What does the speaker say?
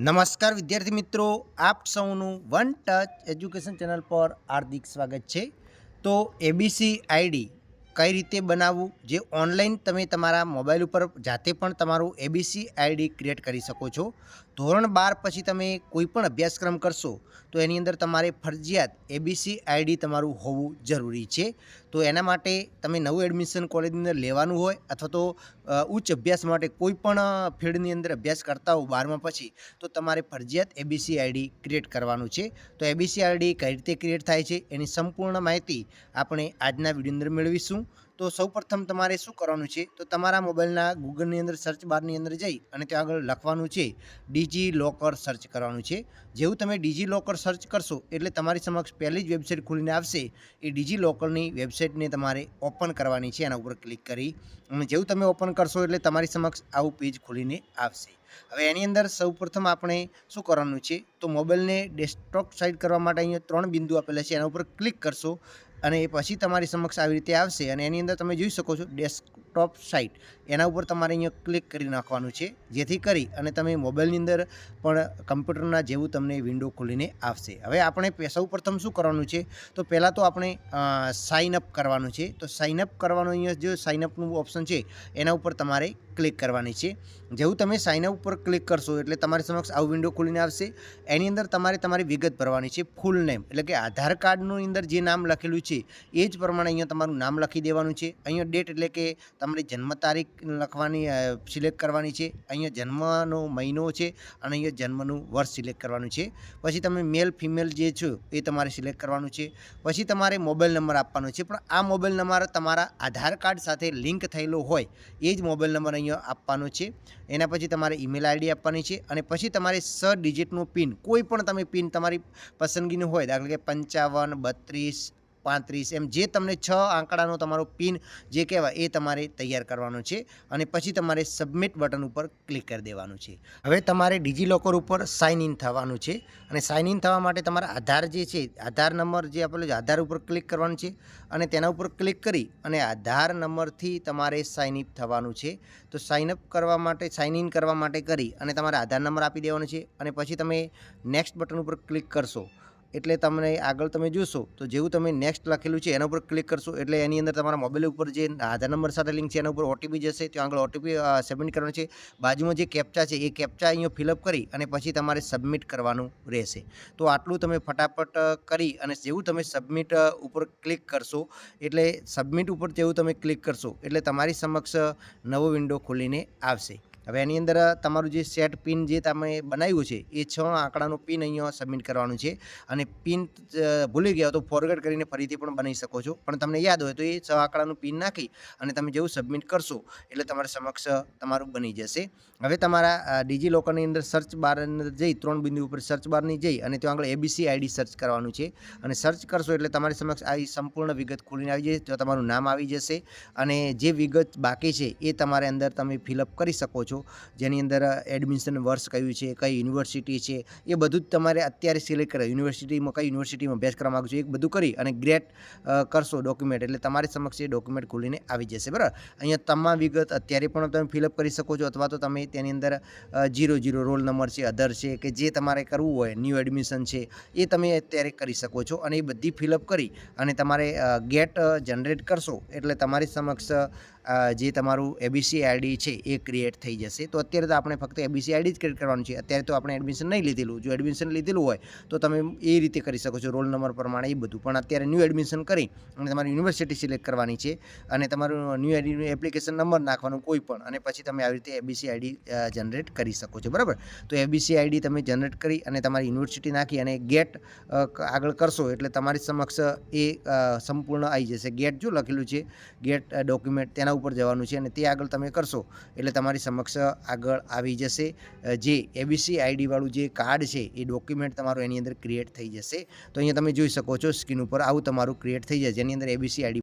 નમસ્કાર વિદ્યાર્થી મિત્રો, આપ સૌનું વન ટચ એજ્યુકેશન ચેનલ પર હાર્દિક સ્વાગત છે। તો એબીસી આઈડી કઈ રીતે બનાવવું, જે ઓનલાઈન તમે તમારા મોબાઈલ ઉપર જાતે પણ તમારું એબીસી આઈડી ક્રિએટ કરી શકો છો। ધોરણ 12 પછી તમે કોઈ પણ અભ્યાસક્રમ કરશો તો એની અંદર તમારે ફરજિયાત એબીસી આઈડી તમારું હોવું જરૂરી છે। તો એના માટે તમે નવું એડમિશન કોલેજની અંદર લેવાનું હોય અથવા તો ઉચ્ચ અભ્યાસ માટે કોઈ પણ ફિલ્ડની અંદર અભ્યાસ કરતા હો 12મા પછી, તો તમારે ફરજિયાત એબીસી આઈડી ક્રિએટ કરવાનું છે। તો એબીસી આઈડી કઈ રીતે ક્રિએટ થાય છે એની સંપૂર્ણ માહિતી આપણે આજના વિડીયો અંદર મેળવીશું। તો સૌપ્રથમ તમારે શું કરવાનું છે, તો તમારા મોબાઈલના ગૂગલની અંદર સર્ચ બારની અંદર જઈ અને ત્યાં આગળ લખવાનું છે ડીજી લોકર સર્ચ કરવાનું છે। જેવું તમે ડીજી લોકર સર્ચ કરશો એટલે તમારી સમક્ષ પહેલી જ વેબસાઇટ ખુલીને આવશે। એ ડીજી લોકરની વેબસાઇટને તમારે ઓપન કરવાની છે, એના ઉપર ક્લિક કરી અને જેવું તમે ઓપન કરશો એટલે તમારી સમક્ષ આવું પેજ ખુલીને આવશે। હવે એની અંદર સૌપ્રથમ આપણે શું કરવાનું છે, તો મોબાઈલને ડેસ્કટોપ સાઇડ કરવા માટે અહીંયા 3 બિંદુ આપેલા છે, એના ઉપર ક્લિક કરશો અને એ પછી તમારી સમક્ષ આવી રીતે આવશે અને એની અંદર તમે જોઈ શકો છો ડેસ્કટોપ સાઇટ, એના ઉપર તમારે અહીંયા ક્લિક કરી નાખવાનું છે, જેથી કરી અને તમે મોબાઈલની અંદર પણ કમ્પ્યુટરના જેવું તમને વિન્ડો ખોલીને આવશે। હવે આપણે સૌપ્રથમ શું કરવાનું છે, તો પહેલાં તો આપણે સાઇન અપ કરવાનું છે। તો સાઇન અપ કરવાનું અહીંયા જો સાઇન અપનું ઓપ્શન છે એના ઉપર તમારે ક્લિક કરવાની છે। જેવું તમે સાઇન અપ ઉપર ક્લિક કરશો એટલે તમારી સમક્ષ આવું વિન્ડો ખોલીને આવશે। એની અંદર તમારે તમારી વિગત ભરવાની છે, ફૂલ નેમ એટલે કે આધાર કાર્ડનું અંદર જે નામ લખેલું છે એ જ પ્રમાણે અહીંયા તમારું નામ લખી દેવાનું છે। અહીંયા ડેટ એટલે કે તમારી જન્મ તારીખ લખવાની સિલેક્ટ કરવાની છે। અહીંયા જન્મનો મહિનો છે અને અહીંયા જન્મનું વર્ષ સિલેક્ટ કરવાનું છે। પછી તમે મેલ ફિમેલ જે છો એ તમારે સિલેક્ટ કરવાનું છે। પછી તમારે મોબાઈલ નંબર આપવાનો છે, પણ આ મોબાઈલ નંબર તમારા આધાર કાર્ડ સાથે લિંક થયેલો હોય એ જ મોબાઈલ નંબર અહીંયા આપવાનો છે। એના પછી તમારે ઈમેલ આઈડી આપવાની છે અને પછી તમારે 6 ડિજિટનું પિન, કોઈ પણ તમે પિન તમારી પસંદગીનું હોય, દાખલા કે 55, 32, 35 એમ જે તમને 6 આંકડાનો તમારો પિન જે કહેવાય એ તમારે તૈયાર કરવાનો છે અને પછી તમારે સબમિટ બટન ઉપર ક્લિક કરી દેવાનું છે। હવે તમારે ડીજી લોકર ઉપર સાઇન ઇન થવાનું છે અને સાઇન ઇન થવા માટે તમારા આધાર જે છે, આધાર નંબર જે આપેલો છે આધાર ઉપર ક્લિક કરવાનું છે અને તેના ઉપર ક્લિક કરી અને આધાર નંબરથી તમારે સાઇન ઇન થવાનું છે। તો સાઇન અપ કરવા માટે, સાઇન ઇન કરવા માટે કરી અને તમારે આધાર નંબર આપી દેવાનો છે અને પછી તમે નેક્સ્ટ બટન ઉપર ક્લિક કરશો એટલે તમને આગળ તમે જોશો તો જેવું તમે નેક્સ્ટ લખેલું છે એના ઉપર ક્લિક કરશો એટલે એની અંદર તમારા મોબાઈલ ઉપર જે આધાર નંબર સાથે લિંક છે એના ઉપર ઓટીપી જશે, ત્યાં આગળ ઓટીપી સબમિટ કરવાનું છે। બાજુમાં જે કેપ્ચા છે એ કેપ્ચા અહીંયા ફિલઅપ કરી અને પછી તમારે સબમિટ કરવાનું રહેશે। તો આટલું તમે ફટાફટ કરી અને જેવું તમે સબમિટ ઉપર ક્લિક કરશો એટલે સબમિટ ઉપર જેવું તમે ક્લિક કરશો એટલે તમારી સમક્ષ નવો વિન્ડો ખોલીને આવશે। હવે એની અંદર તમારું જે સેટ પિન જે તમે બનાવ્યું છે એ 6 આંકડાનું પિન અહીંયા સબમિટ કરવાનું છે અને પિન ભૂલી ગયા તો ફોરગેટ કરીને ફરીથી પણ બનાવી શકો છો, પણ તમને યાદ હોય તો એ 6 આંકડાનું પિન નાખી અને તમે જેવું સબમિટ કરશો એટલે તમારી સમક્ષ તમારું બની જશે। હવે તમારા ડીજી લોકરની અંદર સર્ચ બાર અંદર જઈ 3 બિંદુ ઉપર સર્ચ બારની જઈ અને ત્યાં આગળ એબીસી આઈડી સર્ચ કરવાનું છે અને સર્ચ કરશો એટલે તમારી સમક્ષ આ સંપૂર્ણ વિગત ખોલીને આવી જશે। તો તમારું નામ આવી જશે અને જે વિગત બાકી છે એ તમારે અંદર તમે ફિલઅપ કરી શકો છો, જેની અંદર એડમિશન વર્ષ કયું છે, કઈ યુનિવર્સિટી છે એ બધું જ તમારે અત્યારે સિલેક્ટ કરે, યુનિવર્સિટીમાં કઈ યુનિવર્સિટીમાં અભ્યાસ કરવા માગો છો એ બધું કરી અને ગ્રેટ કરશો ડોક્યુમેન્ટ એટલે તમારી સમક્ષ એ ડોક્યુમેન્ટ ખોલીને આવી જશે। બરાબર, અહીંયા તમામ વિગત અત્યારે પણ તમે ફિલઅપ કરી શકો છો અથવા તો તમે તેની અંદર 00 રોલ નંબર છે, અધર છે કે જે તમારે કરવું હોય, ન્યૂ એડમિશન છે એ તમે અત્યારે કરી શકો છો અને એ બધી ફિલઅપ કરી અને તમારે ગેટ જનરેટ કરશો એટલે તમારી સમક્ષ જે તમારું એબીસી આઈડી છે એ ક્રિએટ થઈ જશે। તો અત્યારે તો આપણે ફક્ત એબીસી આઈડી જ ક્રિએટ કરવાનું છે, અત્યારે તો આપણે એડમિશન નહીં લીધેલું, જો એડમિશન લીધેલું હોય તો તમે એ રીતે કરી શકો છો રોલ નંબર પ્રમાણે એ બધું, પણ અત્યારે ન્યૂ એડમિશન કરી અને તમારી યુનિવર્સિટી સિલેક્ટ કરવાની છે અને તમારું ન્યૂ એપ્લિકેશન નંબર નાખવાનું કોઈ પણ અને પછી તમે આવી રીતે એબીસી આઈડી જનરેટ કરી શકો છો। બરાબર, તો એબીસી આઈડી તમે જનરેટ કરી અને તમારી યુનિવર્સિટી નાખી અને ગેટ આગળ કરશો એટલે તમારી સમક્ષ એ સંપૂર્ણ આવી જશે। ગેટ જો લખેલું છે, ગેટ ડોક્યુમેન્ટ તેના ઉપર જવાનું છે અને તે આગળ તમે કરશો એટલે તમારી સમક્ષ આગળ આવી જશે જે એબીસી આઈડી વાળું જે કાર્ડ છે એ ડોક્યુમેન્ટ તમારું એની અંદર ક્રિએટ થઈ જશે। તો અહીંયા તમે જોઈ શકો છો સ્ક્રીન ઉપર આવું તમારું ક્રિએટ થઈ જશે, જેની અંદર એબીસી આઈડી